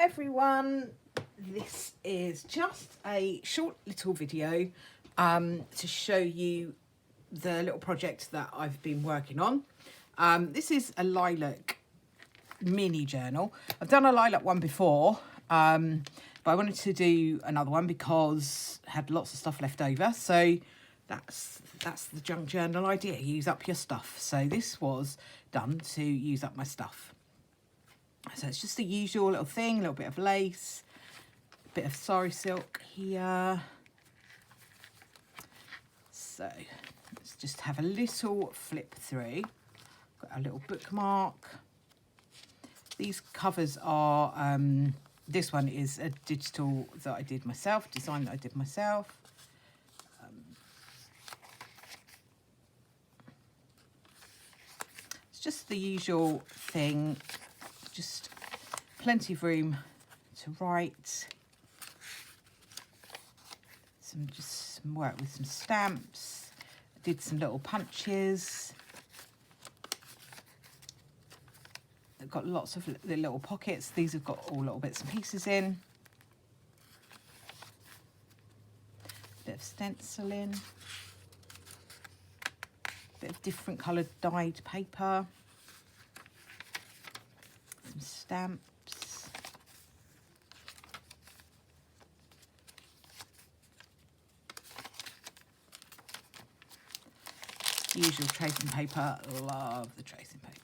Everyone, this is just a short little video to show you the little project that I've been working on. This is a lilac mini journal. I've done a lilac one before, but I wanted to do another one because I had lots of stuff left over. So that's the junk journal idea, use up your stuff. So this was done to use up my stuff. So it's just the usual little thing, a little bit of lace, a bit of sari silk here. So let's just have a little flip through. Got a little bookmark. These covers are, this one is a digital that I did myself, design that I did myself. It's just the usual thing. Just plenty of room to write. Some work with some stamps. I did some little punches. They've got lots of the little pockets. These have got all little bits and pieces in. Bit of stenciling. Bit of different coloured dyed paper. Some stamps. Usual tracing paper. Love the tracing paper.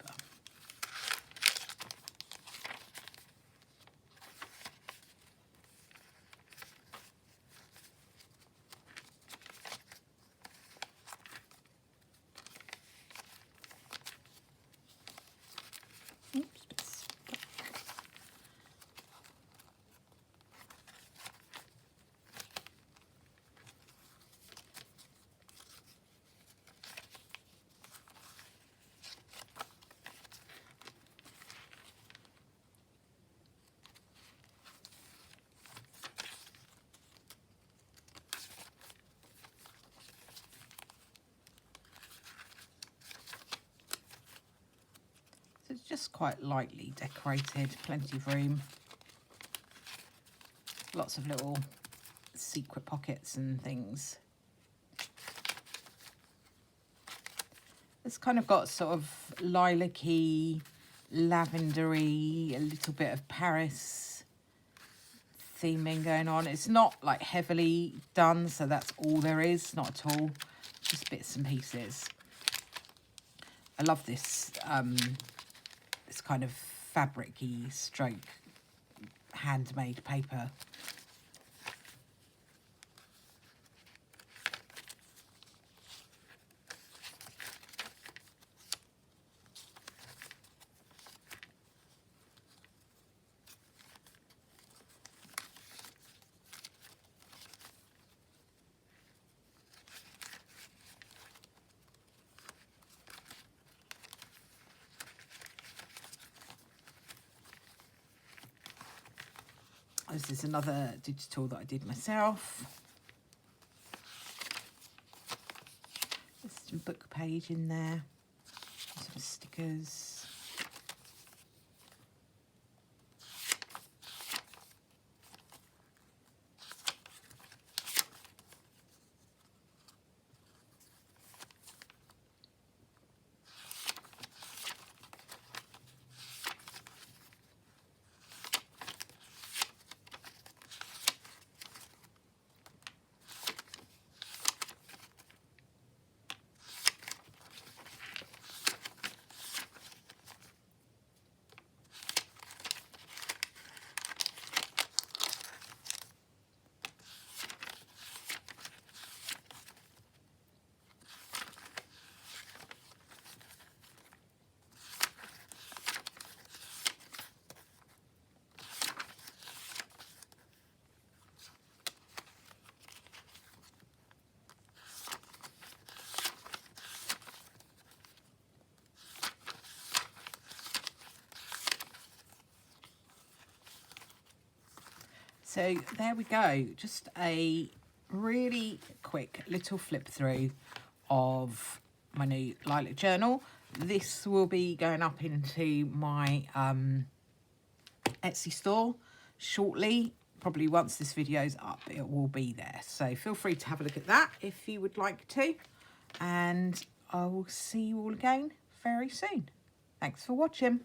So it's just quite lightly decorated, plenty of room. Lots of little secret pockets and things. It's kind of got sort of lilac-y, lavendery, a little bit of Paris theming going on. It's not like heavily done, so that's all there is, not at all. Just bits and pieces. I love this this kind of fabric-y stroke handmade paper. This is another digital that I did myself. There's some book page in there, some stickers. So there we go, just a really quick little flip through of my new lilac journal. This will be going up into my Etsy store, shortly. Probably once this video's up, it will be there. So feel free to have a look at that if you would like to. And I will see you all again very soon. Thanks for watching.